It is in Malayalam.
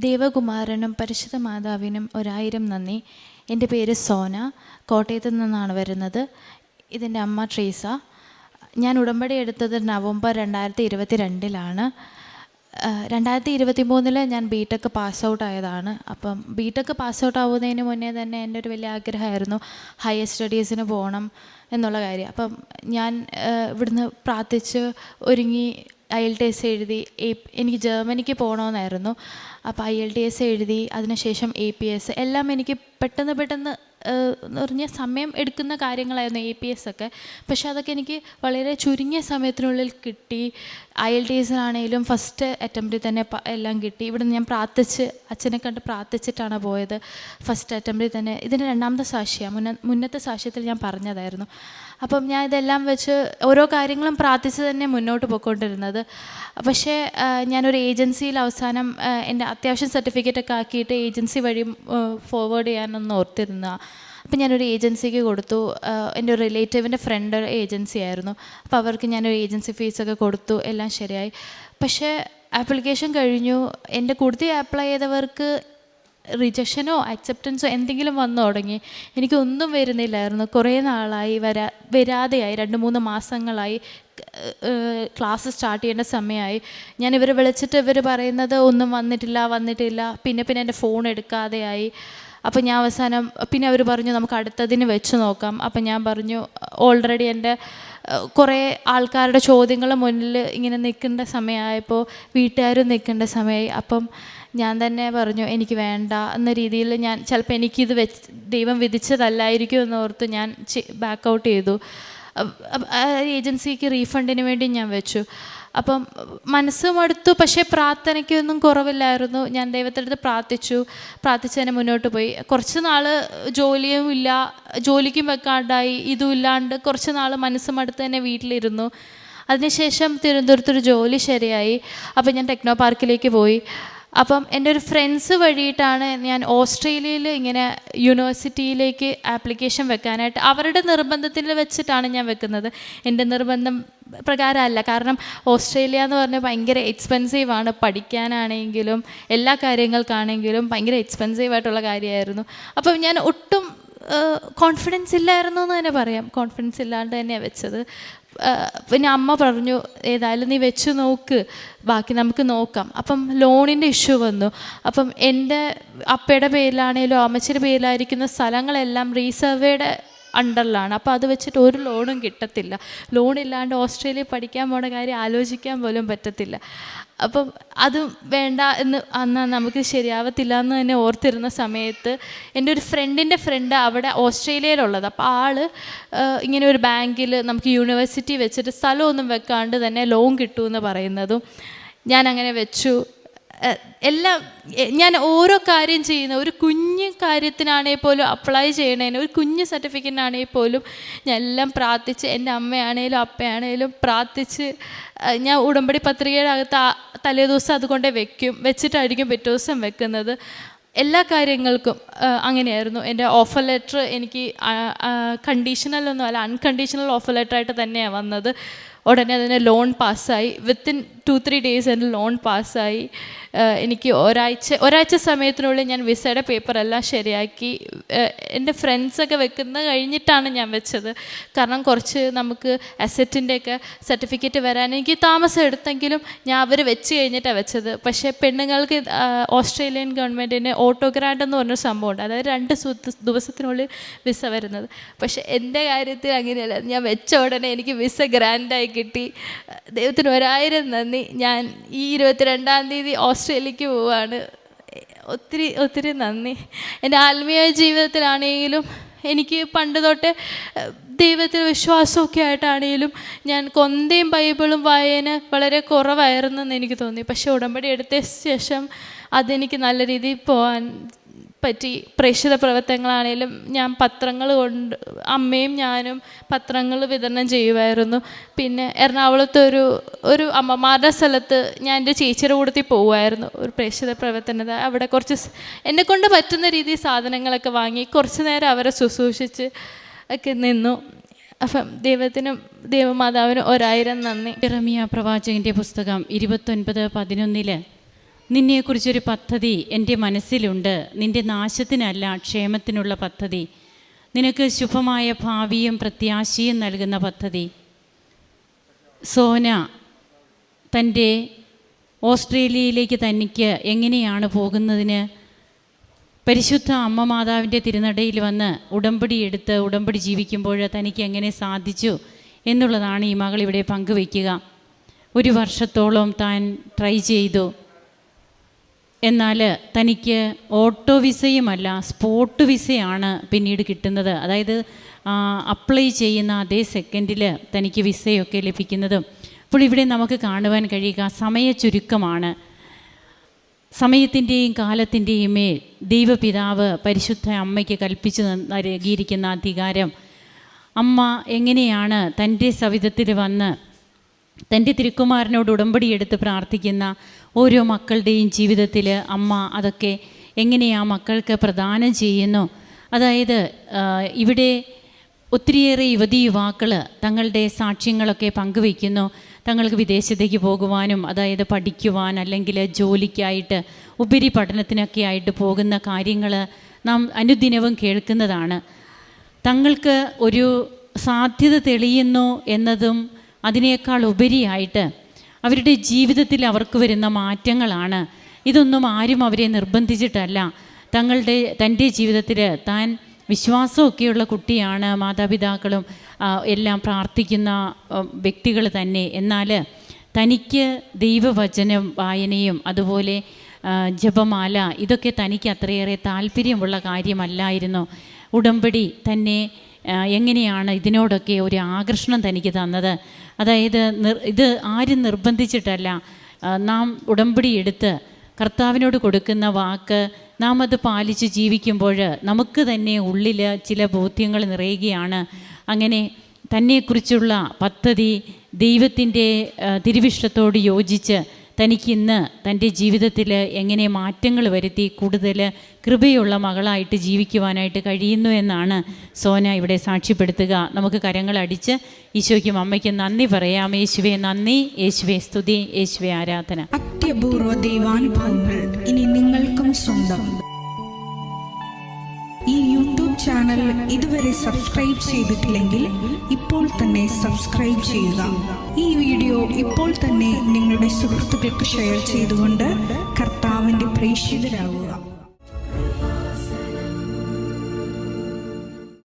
ദേവകുമാരനും പരിശുദ്ധ മാതാവിനും 1000 നന്ദി. എൻ്റെ പേര് സോന, കോട്ടയത്തു നിന്നാണ് വരുന്നത്. ഇതെൻ്റെ അമ്മ ട്രീസ. ഞാൻ ഉടമ്പടി എടുത്തത് നവംബർ 2022 2023 ഞാൻ ബി.ടെക് പാസ് ഔട്ട് ആയതാണ്. അപ്പം ബി.ടെക് പാസ് ഔട്ട് ആവുന്നതിന് മുന്നേ തന്നെ എൻ്റെ ഒരു വലിയ ആഗ്രഹമായിരുന്നു ഹയർ സ്റ്റഡീസിന് പോകണം എന്നുള്ള കാര്യം. അപ്പം ഞാൻ ഇവിടുന്ന് പ്രാർത്ഥിച്ച് ഒരുങ്ങി IELTS എഴുതി. എനിക്ക് ജർമ്മനിക്ക് പോകണമെന്നായിരുന്നു. അപ്പോൾ IELTS എഴുതി, അതിനുശേഷം APS എല്ലാം എനിക്ക് പെട്ടെന്ന് എന്ന് പറഞ്ഞാൽ സമയം എടുക്കുന്ന കാര്യങ്ങളായിരുന്നു APS ഒക്കെ. പക്ഷെ അതൊക്കെ എനിക്ക് വളരെ ചുരുങ്ങിയ സമയത്തിനുള്ളിൽ കിട്ടി. IELTSനാണേലും ഫസ്റ്റ് അറ്റംപ്റ്റിൽ തന്നെ എല്ലാം കിട്ടി. ഇവിടുന്ന് ഞാൻ പ്രാർത്ഥിച്ച് അച്ഛനെ കണ്ട് പ്രാർത്ഥിച്ചിട്ടാണ് പോയത്. ഫസ്റ്റ് അറ്റംപ്റ്റിൽ തന്നെ. ഇതിൻ്റെ രണ്ടാമത്തെ സാക്ഷിയാണ്. മുന്നത്തെ സാക്ഷ്യത്തിൽ ഞാൻ പറഞ്ഞതായിരുന്നു. അപ്പം ഞാൻ ഇതെല്ലാം വെച്ച് ഓരോ കാര്യങ്ങളും പ്രാർത്ഥിച്ച് തന്നെ മുന്നോട്ട് പോയിക്കൊണ്ടിരുന്നത്. പക്ഷേ ഞാനൊരു ഏജൻസിയിൽ അവസാനം എൻ്റെ അത്യാവശ്യം സർട്ടിഫിക്കറ്റൊക്കെ ആക്കിയിട്ട് ഏജൻസി വഴി ഫോർവേഡ് ചെയ്യാനൊന്ന് ഓർത്തിരുന്ന. അപ്പം ഞാനൊരു ഏജൻസിക്ക് കൊടുത്തു. എൻ്റെ ഒരു റിലേറ്റീവിൻ്റെ ഫ്രണ്ട് ഏജൻസി ആയിരുന്നു. അപ്പോൾ അവർക്ക് ഞാനൊരു ഏജൻസി ഫീസൊക്കെ കൊടുത്തു. എല്ലാം ശരിയായി. പക്ഷേ ആപ്ലിക്കേഷൻ കഴിഞ്ഞു. എൻ്റെ കൂടുതൽ അപ്ലൈ ചെയ്തവർക്ക് റിജക്ഷനോ അക്സെപ്റ്റൻസോ എന്തെങ്കിലും വന്നു തുടങ്ങി. എനിക്കൊന്നും വരുന്നില്ലായിരുന്നു. കുറേ നാളായി വരാതെയായി. 2-3 മാസങ്ങളായി. ക്ലാസ് സ്റ്റാർട്ട് ചെയ്യേണ്ട സമയമായി. ഞാൻ ഇവരെ വിളിച്ചിട്ട് ഇവർ പറയുന്നത് ഒന്നും വന്നിട്ടില്ല. പിന്നെ എൻ്റെ ഫോൺ എടുക്കാതെയായി. അപ്പോൾ ഞാൻ അവസാനം പിന്നെ അവർ പറഞ്ഞു നമുക്ക് അടുത്തതിന് വെച്ച് നോക്കാം. അപ്പം ഞാൻ പറഞ്ഞു ഓൾറെഡി എൻ്റെ കുറേ ആൾക്കാരുടെ ചോദ്യങ്ങൾ മുന്നിൽ ഇങ്ങനെ നിൽക്കേണ്ട സമയമായപ്പോൾ വീട്ടുകാരും നിൽക്കേണ്ട സമയമായി. അപ്പം ഞാൻ തന്നെ പറഞ്ഞു എനിക്ക് വേണ്ട എന്ന രീതിയിൽ ഞാൻ ചിലപ്പോൾ എനിക്കിത് ദൈവം വിധിച്ചതല്ലായിരിക്കും എന്നോർത്ത് ഞാൻ ബാക്ക് ഔട്ട് ചെയ്തു. ഏജൻസിക്ക് റീഫണ്ടിന് വേണ്ടി ഞാൻ വെച്ചു. അപ്പം മനസ്സും അടുത്തു. പക്ഷേ പ്രാർത്ഥനയ്ക്കൊന്നും കുറവില്ലായിരുന്നു. ഞാൻ ദൈവത്തിനടുത്ത് പ്രാർത്ഥിച്ച് തന്നെ മുന്നോട്ട് പോയി. കുറച്ച് നാൾ ജോലിയും ഇല്ല, ജോലിക്കും വെക്കാണ്ടായി. ഇതും ഇല്ലാണ്ട് കുറച്ച് നാൾ മനസ്സും അടുത്ത് തന്നെ വീട്ടിലിരുന്നു. അതിനുശേഷം തിരുവനന്തപുരത്തൊരു ജോലി ശരിയായി. അപ്പം ഞാൻ ടെക്നോ പാർക്കിലേക്ക് പോയി. അപ്പം എൻ്റെ ഒരു ഫ്രണ്ട്സ് വഴിയിട്ടാണ് ഞാൻ ഓസ്ട്രേലിയയിൽ ഇങ്ങനെ യൂണിവേഴ്സിറ്റിയിലേക്ക് ആപ്ലിക്കേഷൻ വെക്കാനായിട്ട് അവരുടെ നിർബന്ധത്തിൽ വെച്ചിട്ടാണ് ഞാൻ വെക്കുന്നത്. എൻ്റെ നിർബന്ധം പ്രകാരമല്ല. കാരണം ഓസ്ട്രേലിയ എന്ന് പറഞ്ഞാൽ ഭയങ്കര എക്സ്പെൻസീവാണ്. പഠിക്കാനാണെങ്കിലും എല്ലാ കാര്യങ്ങൾക്കാണെങ്കിലും ഭയങ്കര എക്സ്പെൻസീവായിട്ടുള്ള കാര്യമായിരുന്നു. അപ്പം ഞാൻ ഒട്ടും കോൺഫിഡൻസ് ഇല്ലായിരുന്നു എന്ന് തന്നെ പറയാം. കോൺഫിഡൻസ് ഇല്ലാണ്ട് തന്നെയാണ് വെച്ചത്. പിന്നെ അമ്മ പറഞ്ഞു ഏതായാലും നീ വെച്ച് നോക്ക്, ബാക്കി നമുക്ക് നോക്കാം. അപ്പം ലോണിൻ്റെ ഇഷ്യൂ വന്നു. അപ്പം എൻ്റെ അപ്പയുടെ പേരിലാണെങ്കിലും അമ്മച്ചിയുടെ പേരിലായിരിക്കുന്ന സ്ഥലങ്ങളെല്ലാം റീസർവേയുടെ അണ്ടറിലാണ്. അപ്പോൾ അത് വെച്ചിട്ട് ഒരു ലോണും കിട്ടത്തില്ല. ലോണില്ലാണ്ട് ഓസ്ട്രേലിയയിൽ പഠിക്കാൻ പോണ കാര്യം ആലോചിക്കാൻ പോലും പറ്റത്തില്ല. അപ്പം അത് വേണ്ട എന്ന് അന്ന് നമുക്ക് ശരിയാവത്തില്ല എന്ന് തന്നെ ഓർത്തിരുന്ന സമയത്ത് എൻ്റെ ഒരു ഫ്രണ്ടിൻ്റെ ഫ്രണ്ട് അവിടെ ഓസ്ട്രേലിയയിലുള്ളത്. അപ്പോൾ ആൾ ഇങ്ങനെ ഒരു ബാങ്കിൽ നമുക്ക് യൂണിവേഴ്സിറ്റി വെച്ചിട്ട് സ്ഥലമൊന്നും വെക്കാണ്ട് തന്നെ ലോൺ കിട്ടുമെന്ന് പറയുന്നതും ഞാൻ അങ്ങനെ വെച്ചു. എല്ലാം ഞാൻ ഓരോ കാര്യം ചെയ്യുന്ന ഒരു കുഞ്ഞു കാര്യത്തിനാണെങ്കിൽ പോലും അപ്ലൈ ചെയ്യണതിന് ഒരു കുഞ്ഞു സർട്ടിഫിക്കറ്റിനാണെങ്കിൽ പോലും ഞാൻ എല്ലാം പ്രാർത്ഥിച്ച് എൻ്റെ അമ്മയാണേലും അപ്പയാണേലും പ്രാർത്ഥിച്ച് ഞാൻ ഉടമ്പടി പത്രികയുടെ അകത്ത് തലേദിവസം അതുകൊണ്ട് വെച്ചിട്ടായിരിക്കും പിറ്റേ ദിവസം വെക്കുന്നത്. എല്ലാ കാര്യങ്ങൾക്കും അങ്ങനെയായിരുന്നു. എൻ്റെ ഓഫർ ലെറ്റർ എനിക്ക് കണ്ടീഷണലൊന്നും അല്ല, അൺകണ്ടീഷണൽ ഓഫർ ലെറ്ററായിട്ട് തന്നെയാണ് വന്നത്. ഉടനെ അതിന് ലോൺ പാസ്സായി. വിത്തിൻ 2-3 ഡേയ്സ് എൻ്റെ ലോൺ പാസ്സായി. എനിക്ക് ഒരാഴ്ച സമയത്തിനുള്ളിൽ ഞാൻ വിസയുടെ പേപ്പറെല്ലാം ശരിയാക്കി. എൻ്റെ ഫ്രണ്ട്സൊക്കെ വെക്കുന്ന കഴിഞ്ഞിട്ടാണ് ഞാൻ വെച്ചത്. കാരണം കുറച്ച് നമുക്ക് അസറ്റിൻ്റെയൊക്കെ സർട്ടിഫിക്കറ്റ് വരാൻ എനിക്ക് താമസം എടുത്തെങ്കിലും ഞാൻ അവർ വെച്ച് കഴിഞ്ഞിട്ടാണ് വെച്ചത്. പക്ഷേ പെണ്ണുങ്ങൾക്ക് ഓസ്ട്രേലിയൻ ഗവൺമെൻറ്റിന് ഓട്ടോ ഗ്രാൻഡ് എന്ന് പറഞ്ഞൊരു സംഭവമുണ്ട്. അതായത് 2 ദിവസത്തിനുള്ളിൽ വിസ വരുന്നത്. പക്ഷേ എൻ്റെ കാര്യത്തിൽ അങ്ങനെയല്ല. ഞാൻ വെച്ച ഉടനെ എനിക്ക് വിസ ഗ്രാൻഡായി കിട്ടി. ദൈവത്തിന് 1000 നന്ദി. ഞാൻ ഈ 22-ാം തീയതി ഓസ്ട്രേലിയക്ക് പോവാണ്. ഒത്തിരി നന്ദി. എൻ്റെ ആത്മീയ ജീവിതത്തിലാണെങ്കിലും എനിക്ക് പണ്ട് തൊട്ട് ദൈവത്തിൽ വിശ്വാസമൊക്കെ ആയിട്ടാണെങ്കിലും ഞാൻ കൊന്തയും ബൈബിളും വായന വളരെ കുറവായിരുന്നെന്ന് എനിക്ക് തോന്നി. പക്ഷേ ഉടമ്പടി എടുത്ത ശേഷം അതെനിക്ക് നല്ല രീതിയിൽ പോകാൻ പറ്റി. പ്രേക്ഷിത പ്രവർത്തനങ്ങളാണെങ്കിലും ഞാൻ പത്രങ്ങൾ കൊണ്ട് അമ്മയും ഞാനും പത്രങ്ങൾ വിതരണം ചെയ്യുമായിരുന്നു. പിന്നെ എറണാകുളത്ത് ഒരു അമ്മമാരുടെ സ്ഥലത്ത് ഞാൻ എൻ്റെ ചേച്ചിയുടെ കൂട്ടത്തിൽ പോകുമായിരുന്നു ഒരു പ്രേക്ഷിത പ്രവർത്തനത. അവിടെ കുറച്ച് എന്നെക്കൊണ്ട് പറ്റുന്ന രീതിയിൽ സാധനങ്ങളൊക്കെ വാങ്ങി കുറച്ച് നേരം അവരെ ശുശ്രൂഷിച്ച് ഒക്കെ നിന്നു. അപ്പം ദൈവത്തിനും ദൈവമാതാവിനും 1000 നന്ദി. യെരമ്യാ പ്രവാചകൻ്റെ പുസ്തകം 29:11 നിന്നെക്കുറിച്ചൊരു പദ്ധതി എൻ്റെ മനസ്സിലുണ്ട്, നിൻ്റെ നാശത്തിനല്ല ക്ഷേമത്തിനുള്ള പദ്ധതി, നിനക്ക് ശുഭമായ ഭാവിയും പ്രത്യാശയും നൽകുന്ന പദ്ധതി. സോന തൻ്റെ ഓസ്ട്രേലിയയിലേക്ക് തനിക്ക് എങ്ങനെയാണ് പോകുന്നതിന് പരിശുദ്ധ അമ്മ മാതാവിൻ്റെ തിരുനടയിൽ വന്ന് ഉടമ്പടി എടുത്ത് ഉടമ്പടി ജീവിക്കുമ്പോൾ തനിക്ക് എങ്ങനെ സാധിച്ചു എന്നുള്ളതാണ് ഈ മകൾ ഇവിടെ പങ്കുവയ്ക്കുക. 1 വർഷത്തോളം താൻ ട്രൈ ചെയ്തു. എന്നാൽ തനിക്ക് ഓട്ടോ വിസയുമല്ല സ്പോട്ട് വിസയാണ് പിന്നീട് കിട്ടുന്നത്. അതായത് അപ്ലൈ ചെയ്യുന്ന അതേ സെക്കൻഡിൽ തനിക്ക് വിസയൊക്കെ ലഭിക്കുന്നതും. അപ്പോൾ ഇവിടെ നമുക്ക് കാണുവാൻ കഴിയുക സമയ ചുരുക്കമാണ്. സമയത്തിൻ്റെയും കാലത്തിൻ്റെയും മേൽ ദൈവപിതാവ് പരിശുദ്ധ അമ്മയ്ക്ക് കൽപ്പിച്ചു നൽകിയിരിക്കുന്ന അധികാരം. അമ്മ എങ്ങനെയാണ് തൻ്റെ സവിധത്തിൽ വന്ന് തൻ്റെ തിരുക്കുമാരനോട് ഉടമ്പടിയെടുത്ത് പ്രാർത്ഥിക്കുന്ന ഓരോ മക്കളുടെയും ജീവിതത്തിൽ അമ്മ അതൊക്കെ എങ്ങനെയാ മക്കൾക്ക് പ്രദാനം ചെയ്യുന്നു. അതായത് ഇവിടെ ഒത്തിരിയേറെ യുവതിയുവാക്കൾ തങ്ങളുടെ സാക്ഷ്യങ്ങളൊക്കെ പങ്കുവയ്ക്കുന്നു. തങ്ങൾക്ക് വിദേശത്തേക്ക് പോകുവാനും അതായത് പഠിക്കുവാൻ അല്ലെങ്കിൽ ജോലിക്കായിട്ട് ഉപരിപഠനത്തിനൊക്കെ ആയിട്ട് പോകുന്ന കാര്യങ്ങൾ നാം അനുദിനവും കേൾക്കുന്നതാണ്. തങ്ങൾക്ക് ഒരു സാധ്യത തെളിയുന്നു എന്നതും അതിനേക്കാൾ ഉപരിയായിട്ട് അവരുടെ ജീവിതത്തിൽ അവർക്ക് വരുന്ന മാറ്റങ്ങളാണ്. ഇതൊന്നും ആരും അവരെ നിർബന്ധിച്ചിട്ടല്ല. തൻ്റെ ജീവിതത്തിൽ താൻ വിശ്വാസമൊക്കെയുള്ള കുട്ടിയാണ്, മാതാപിതാക്കളും എല്ലാം പ്രാർത്ഥിക്കുന്ന വ്യക്തികൾ തന്നെ. എന്നാൽ തനിക്ക് ദൈവവചനം വായനയും അതുപോലെ ജപമാല ഇതൊക്കെ തനിക്ക് അത്രയേറെ താല്പര്യമുള്ള കാര്യമല്ലായിരുന്നു. ഉടമ്പടി തന്നെ എങ്ങനെയാണ് ഇതിനോടൊക്കെ ഒരു ആകർഷണം തനിക്ക് തന്നത്. അതായത് ഇത് ആരും നിർബന്ധിച്ചിട്ടല്ല. നാം ഉടമ്പടി എടുത്ത് കർത്താവിനോട് കൊടുക്കുന്ന വാക്ക് നാം അത് പാലിച്ച് ജീവിക്കുമ്പോൾ നമുക്ക് തന്നെ ഉള്ളിൽ ചില ബോധ്യങ്ങൾ നിറയുകയാണ്. അങ്ങനെ തന്നെക്കുറിച്ചുള്ള പദ്ധതി ദൈവത്തിൻ്റെ തിരുവിഷ്ടത്തോട് യോജിച്ച് തനിക്കിന്ന് തൻ്റെ ജീവിതത്തിൽ എങ്ങനെ മാറ്റങ്ങൾ വരുത്തി കൂടുതൽ കൃപയുള്ള മകളായിട്ട് ജീവിക്കുവാനായിട്ട് കഴിയുന്നു എന്നാണ് സോന ഇവിടെ സാക്ഷ്യപ്പെടുത്തുക. നമുക്ക് കരങ്ങളടിച്ച് ഈശോയ്ക്കും അമ്മയ്ക്കും നന്ദി പറയാം. യേശുവേ നന്ദി, യേശുവേ സ്തുതി, യേശുവേ ആരാധന. അത്യപൂർവ ദൈവാനുഭവങ്ങൾ ഇനി നിങ്ങൾക്കും സ്വന്തം. ഈ യൂട്യൂബ് ചാനൽ ഇതുവരെ സബ്സ്ക്രൈബ് ചെയ്തിട്ടില്ലെങ്കിൽ ഇപ്പോൾ തന്നെ സബ്സ്ക്രൈബ് ചെയ്യുക. ഈ വീഡിയോ ഇപ്പോൾ തന്നെ നിങ്ങളുടെ സുഹൃത്തുക്കൾക്ക് ഷെയർ ചെയ്തുകൊണ്ട് കർത്താവിൻ്റെ പ്രേക്ഷിതരാകുക.